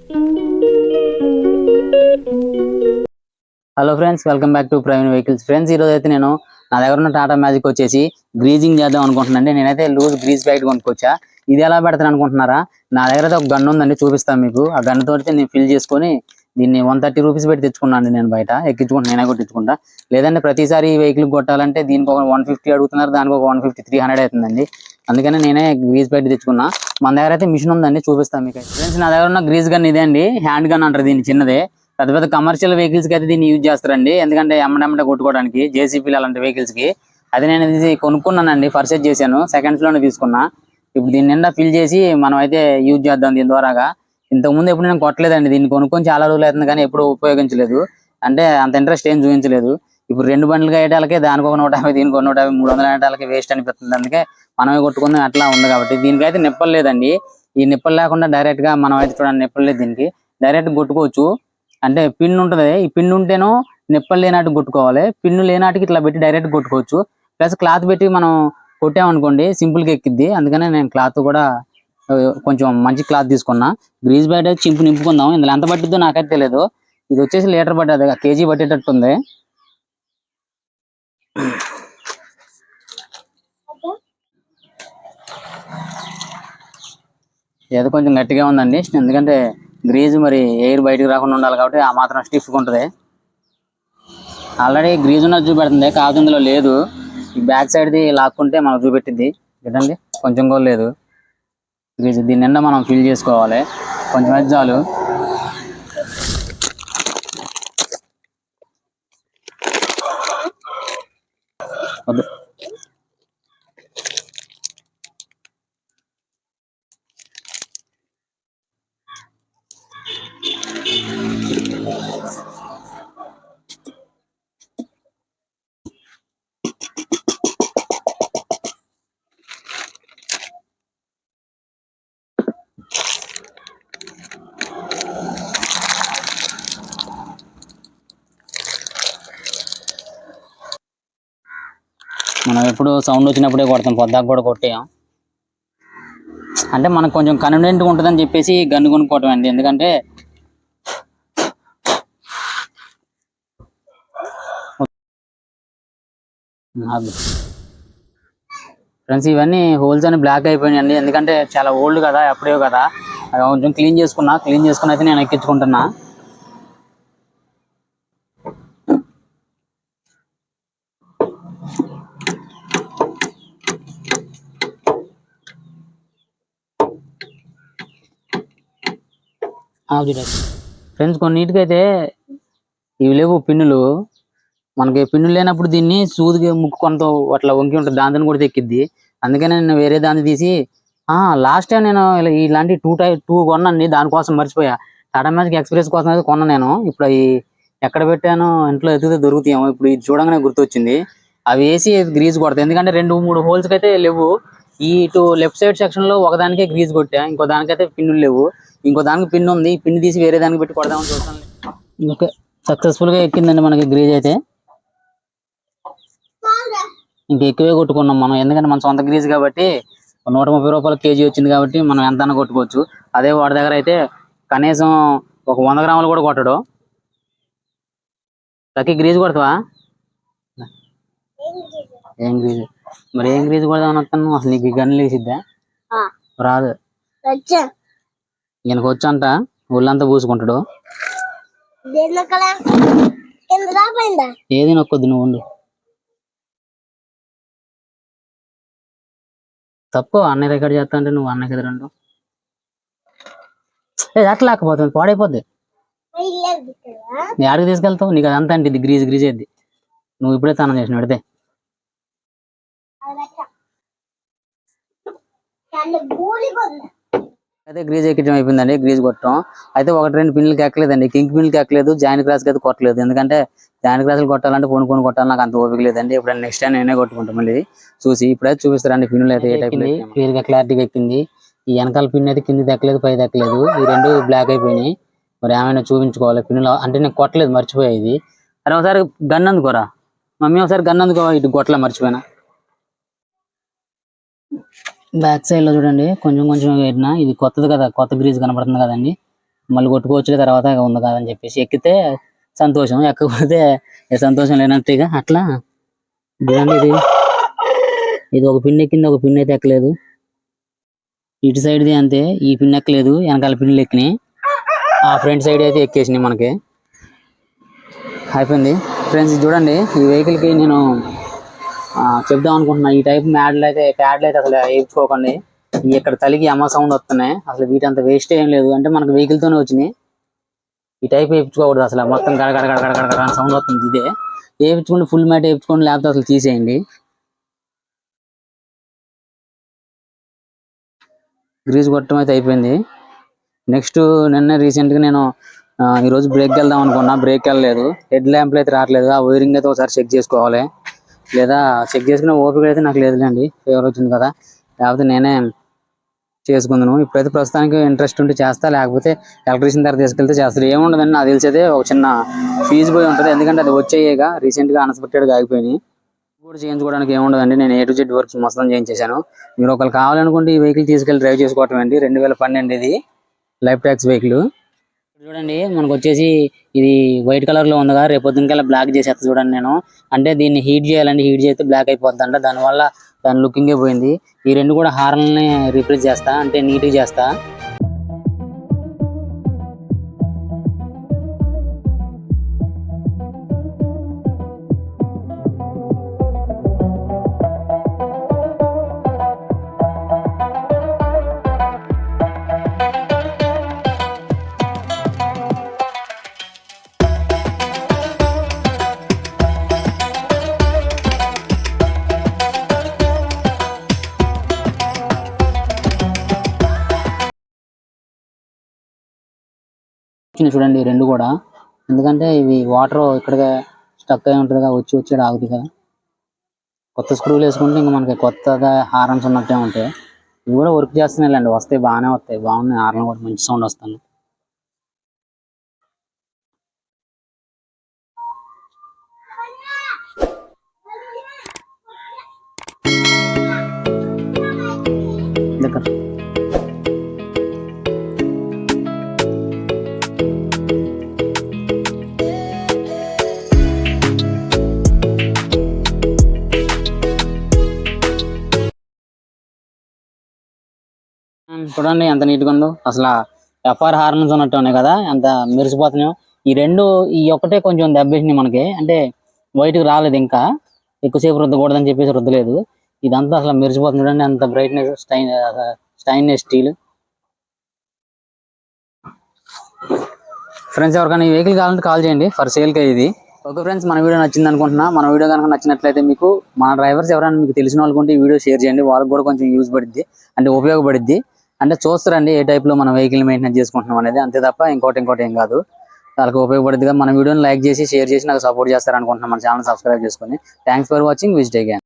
Hello friends, welcome back to prime vehicles. Friends, ఈరోజు అయితే నేను నా దగ్గర ఉన్న టాటా మ్యాజిక్ వచ్చేసి గ్రీజింగ్ చేద్దాం అనుకుంటున్నాను. నేనైతే లూజ్ గ్రీజ్ ప్యాకెట్ కొనుక్కొచ్చా. ఇది ఎలా పెడతాను అనుకుంటున్నారా? నా దగ్గర అయితే ఒక గన్ ఉందండి, చూపిస్తాను మీకు. ఆ గన్ తోటి నేను ఫిల్ చేసుకొని దీన్ని 130 రూపీస్ పెట్టి తెచ్చుకున్నాను. నేను బయట ఎక్కించుకుంటా, నేనే కొట్టించుకుంటా. లేదంటే ప్రతిసారి ఈ వెహికల్ కొట్టాలంటే దీనికి ఒక 150 అడుగుతున్నారు, దానికి ఒక 150 300 అవుతుందండి. అందుకని నేనే గ్రీజ్ ప్యాకెట్ తెచ్చుకున్నా. మన దగ్గర అయితే మిషన్ ఉందండి, చూపిస్తాను మీకు. ఫ్రెండ్స్, నా దగ్గర ఉన్న గ్రీజ్ గన్ ఇదే అండి, హ్యాండ్ గన్ అంటారు దీన్ని, చిన్నదే. పెద్ద పెద్ద కమర్షియల్ వెహికల్స్ కి అయితే దీన్ని యూజ్ చేస్తారండి, ఎందుకంటే ఎమ్మడెమ్మట కొట్టుకోవడానికి, జేసీపీలు అలాంటి వెహికల్స్ కి. అది నేను ఇది కొనుక్కున్నానండి, పర్చేజ్ చేశాను, సెకండ్స్ లోనే తీసుకున్నా. ఇప్పుడు దీన్ని నిండా ఫిల్ చేసి మనం అయితే యూజ్ చేద్దాం దీని ద్వారాగా. ఇంతకుముందు ఎప్పుడు నేను కొట్టలేదండి, దీన్ని కొనుక్కొని చాలా రోజులు అవుతుంది కానీ ఎప్పుడు ఉపయోగించలేదు. అంటే అంత ఇంట్రెస్ట్ ఏం చూపించలేదు. ఇప్పుడు 2 బండ్లు వేయటాలకే దానికి ఒక 150, దీనికి ఒక 150, 300 వేయటాలకి వేస్ట్ అనిపిస్తుంది. అందుకే మనమే కొట్టుకుందాం అట్లా ఉంది కాబట్టి. దీనికైతే నిప్పలు లేదండి. ఈ నిప్పలు లేకుండా డైరెక్ట్ గా మనం అయితే చూడండి, నిప్పలు లేదు దీనికి, డైరెక్ట్ కొట్టుకోవచ్చు. అంటే పిన్ ఉంటది, ఈ పిన్ ఉంటేనో నిప్పలు లేనట్టు కొట్టుకోవాలి, పిన్ను లేనాటికి ఇట్లా పెట్టి డైరెక్ట్ కొట్టుకోవచ్చు. ప్లస్ క్లాత్ పెట్టి మనం కొట్టామనుకోండి సింపుల్ గా ఎక్కిద్ది. అందుకనే నేను క్లాత్ కూడా కొంచెం మంచి క్లాత్ తీసుకున్నా. గ్రీజ్ బయట చింపు నింపుకుందాం. ఇందులో ఎంత పట్టిద్దో నాకైతే తెలియదు. ఇది వచ్చేసి లీటర్ పట్టేది, కేజీ పట్టేటట్టు ఉంది. ఏదో కొంచెం గట్టిగా ఉందండి, ఎందుకంటే గ్రీజ్ మరి ఎయిర్ బయటకు రాకుండా ఉండాలి కాబట్టి ఆ మాత్రం స్టిఫ్గా ఉంటుంది. ఆల్రెడీ గ్రీజ్ ఉన్నది చూపెడుతుంది, కాదు ఇందులో లేదు. ఈ బ్యాక్ సైడ్ది లాక్కుంటే మనకు చూపెట్టింది. చూడండి, కొంచెం కూడా లేదు గ్రీజ్. దీని నిండా మనం ఫిల్ చేసుకోవాలి, కొంచెం అయితే చాలు. వద్దు, మనం ఎప్పుడు సౌండ్ వచ్చినప్పుడే కొడతాం, పొద్దాక కూడా కొట్టేయం. అంటే మనకు కొంచెం కన్వీనియంట్గా ఉంటుందని చెప్పేసి గన్ను కొనుక్కోవటం అండి. ఎందుకంటే ఫ్రెండ్స్, ఇవన్నీ హోల్స్ అని బ్లాక్ అయిపోయినాయండి, ఎందుకంటే చాలా ఓల్డ్ కదా, ఎప్పుడో కదా. అది కొంచెం క్లీన్ చేసుకుని అయితే నేను ఎక్కించుకుంటున్నా. ఫ్రెండ్స్, కొన్నిటికి అయితే ఇవి లేవు పిన్నులు. మనకి పిన్నులు లేనప్పుడు దీన్ని సూదిగా ముక్కు కొంత అట్లా వంకి ఉంటుంది, దాంతో కూడా ఎక్కిద్ది. అందుకనే నేను వేరే దాన్ని తీసి లాస్ట్ టైం నేను ఇలాంటి టూ కొన్నాను, దానికోసం మర్చిపోయా. టాటా మ్యాజిక్ ఎక్స్ప్రెస్ కోసం అయితే కొన్నా నేను. ఇప్పుడు అవి ఎక్కడ పెట్టానో ఇంట్లో ఎత్తుతే దొరుకుతాయేమో. ఇప్పుడు ఇది చూడంగానే గుర్తొచ్చింది. అవి వేసి గ్రీజ్ కొడతాయి, ఎందుకంటే 2-3 హోల్స్కి అయితే లేవు. ఈ లెఫ్ట్ సైడ్ సెక్షన్ లో ఒకదానికే గ్రీజ్ కొట్టా, ఇంకో దానికైతే పిన్నులు లేవు. ఇంకో దానికి పిన్ ఉంది, ఈ పిన్ తీసి వేరే దానికి పెట్టి కొడదామని చూస్తాను. ఓకే, సక్సెస్ఫుల్ గా ఎక్కిందండి మనకి గ్రీజ్ అయితే. ఇంక ఎక్కువే కొట్టుకున్నాం మనం, ఎందుకంటే మన సొంత గ్రీజ్ కాబట్టి 130 రూపాయలు కేజీ వచ్చింది కాబట్టి మనం ఎంత కొట్టుకోవచ్చు. అదే వాడి దగ్గర అయితే కనీసం ఒక 100 గ్రాములు కూడా కొట్టడు. లక్కీ గ్రీజ్ కొడతావా? ఏం గ్రీజ్ మరి, ఏం గ్రీజ్ కొడదామని వస్తాను అసలు? నీకు గన్నులు వేసిద్దా? రాదు. ఈయనకు వచ్చంట, ఒళ్ళంతా పూసుకుంటాడు. ఏది నొక్కొద్దు, నువ్వు ఉండు. తప్పు అన్నయ్య రికార్డ్ చేస్తా అంటే నువ్వు అన్నకి ఎదురండు. అట్లా లేకపోతుంది, పాడైపోద్ది. ఆడికి తీసుకెళ్తావు, నీకు అదంతా అంటే ఇది గ్రీజ్ అయింది. నువ్వు ఇప్పుడే స్నానం చేసిన పెడితే అయితే గ్రీజ్ ఎక్కడం అయిపోయిందండి. గ్రీజ్ కొట్టడం అయితే 1-2 పిన్నులకి ఎక్కలేదండి, కింక్ పిన్నులకి ఎక్కలేదు, జాయింట్ క్రాస్కి అయితే కొట్టలేదు. ఎందుకంటే జాయింట్ క్రాస్లు కొట్టాలంటే కొనుక్కొని కొట్టాలి, నాకు అంత ఓపిక లేదండి. ఇప్పుడు నెక్స్ట్ టైం నేనే కొట్టుకుంటాం మళ్ళీ చూసి. ఇప్పుడైతే చూపిస్తారండి పిన్నులు అయితే ఏ టైప్ క్లియర్గా క్లారిటీగా ఎక్కింది. ఈ వెనకాల పిన్ అయితే కింది ఎక్కలేదు, పైది ఎక్కలేదు, ఈ 2 బ్లాక్ అయిపోయినాయి. మరి ఏమైనా చూపించుకోవాలి పిన్నులు అంటే. నేను కొట్టలేదు, మర్చిపోయేది. అరే ఒకసారి గన్ అందుకోరా మమ్మీ, ఒకసారి గన్ అందుకో. ఇటు కొట్టలే, మర్చిపోయినా. బ్యాక్ సైడ్ లో చూడండి కొంచెం పెట్టినా, ఇది కొత్తది కదా, కొత్త గ్రీజ్ కనపడుతుంది కదండి. మళ్ళీ కొట్టుకోవచ్చు తర్వాత ఉంది కాదని చెప్పేసి ఎక్కితే సంతోషం, ఎక్కకపోతే సంతోషం లేనట్టుగా అట్లా. చూడండి ఇది ఒక పిన్ ఎక్కింది, ఒక పిన్ అయితే ఎక్కలేదు. ఇటు సైడ్ది అంతే, ఈ పిన్ ఎక్కలేదు, వెనకాల పిన్లు ఎక్కినాయి. ఆ ఫ్రంట్ సైడ్ అయితే ఎక్కేసినాయి మనకి. అయిపోయింది ఫ్రెండ్స్. చూడండి ఈ వెహికల్కి నేను చెప్దాం అనుకుంటున్నా, ఈ టైప్ ప్యాడ్లు అయితే అసలు వేయించుకోకండి. ఇక్కడ తలిగి అమ్మ సౌండ్ వస్తున్నాయి, అసలు వీటంత వేస్ట్ ఏం లేదు. అంటే మనకు వెహికల్తోనే వచ్చినాయి. ఈ టైప్ వేయించుకోకూడదు అసలు, మొత్తం గడగడ సౌండ్ వస్తుంది. ఇదే వేయించుకోండి, ఫుల్ మ్యాట్ వేయించుకోండి, లేకపోతే అసలు తీసేయండి. గ్రీజ్ కొట్టడం అయితే అయిపోయింది. నెక్స్ట్ నిన్న రీసెంట్గా నేను ఈరోజు బ్రేక్ వెళ్దాం అనుకున్నా, బ్రేక్ వెళ్ళలేదు. హెడ్ ల్యాంప్లు అయితే రావట్లేదు. ఆ వైరింగ్ అయితే ఒకసారి చెక్ చేసుకోవాలి, లేదా చెక్ చేసుకునే ఓపిక అయితే నాకు లేదులేండి, ఫేవర్ వచ్చింది కదా, లేకపోతే నేనే చేసుకుందాను. ఇప్పుడైతే ప్రస్తుతానికి ఇంట్రెస్ట్ ఉంటే చేస్తా, లేకపోతే ఎలక్ట్రీషియన్ దగ్గర తీసుకెళ్తే చేస్తారు. ఏముండదండి, నాకు తెలిసేదే ఒక చిన్న ఫీజు పోయి ఉంటుంది, ఎందుకంటే అది వచ్చేయగా రీసెంట్గా అన్ఎక్స్పెక్టెడ్గా ఆగిపోయినాయి. కూడా చేయించుకోవడానికి ఏముండదండి, నేను A to Z వర్క్స్ మొత్తం చేయించేశాను. మీరు ఒకరు కావాలనుకుంటే ఈ వెహికల్ తీసుకెళ్ళి డ్రైవ్ చేసుకోవటం అండి. 2012 ఇది లైఫ్ ట్యాక్స్ వెహికల్. చూడండి మనకు వచ్చేసి ఇది వైట్ కలర్ లో ఉందిగా, రేపు పొద్దునకల్లా బ్లాక్ చేసేస్తా చూడండి నేను. అంటే దీన్ని హీట్ చేయాలండి, హీట్ చేస్తే బ్లాక్ అయిపోద్ది అంట, దానివల్ల దాని లుకింగే పోయింది. ఈ రెండు కూడా హార్న్ని రీప్లేస్ చేస్తా, అంటే నీట్గా చేస్తా. చూడండి రెండు కూడా, ఎందుకంటే ఇవి వాటర్ ఇక్కడ స్టక్ అయి ఉంటుంది కదా, వచ్చి ఆగుతుంది కదా. కొత్త స్క్రూలు వేసుకుంటే ఇంకా మనకి కొత్తగా హార్న్స్ ఉన్నట్టే ఉంటాయి. ఇవి కూడా వర్క్ చేస్తున్నాయిలేండి, వస్తాయి, బాగానే వస్తాయి, బాగున్నాయి. హార్న్ కూడా మంచి సౌండ్ వస్తుంది. చూడండి ఎంత నీట్గా ఉందో, అసలు FR హార్న్స్ ఉన్నట్టు ఉన్నాయి కదా, ఎంత మెరిసిపోతున్నాయో. ఈ ఒక్కటే కొంచెం దెబ్బేసినాయి మనకి, అంటే వైట్కి రాలేదు, ఇంకా ఎక్కువసేపు రుద్దకూడదని చెప్పేసి రుద్దలేదు. ఇదంతా అసలు మెరిసిపోతుంది చూడండి, అంత బ్రైట్నెస్, స్టైన్నెస్ స్టీల్. ఫ్రెండ్స్ ఎవరికైనా ఈ వెహికల్ కావాలంటే కాల్ చేయండి, ఫర్ సేల్కే ఇది. ఓకే ఫ్రెండ్స్, మన వీడియో నచ్చింది అనుకుంటున్నా. మన వీడియో కనుక నచ్చినట్లయితే మీకు మన డ్రైవర్స్ ఎవరైనా మీకు తెలిసిన వాళ్ళకుంటే ఈ వీడియో షేర్ చేయండి, వాళ్ళకి కూడా కొంచెం యూజ్ పడుద్ది, అంటే ఉపయోగపడుద్ది. అంటే చూస్తారండి ఏ టైప్లో మన వెహికల్ మెయింటెనెన్స్ చేసుకుంటున్నాం అనేది, అంతే తప్ప ఇంకోటి ఏం కాదు. వాళ్ళకి ఉపయోగపడుద్దిగా. మన వీడియోని లైక్ చేసి షేర్ చేసి నాకు సపోర్ట్ చేస్తారనుకుంటున్నాను. మన ఛానల్ సబ్స్క్రైబ్ చేసుకొని. Thanks for watching. Visit again.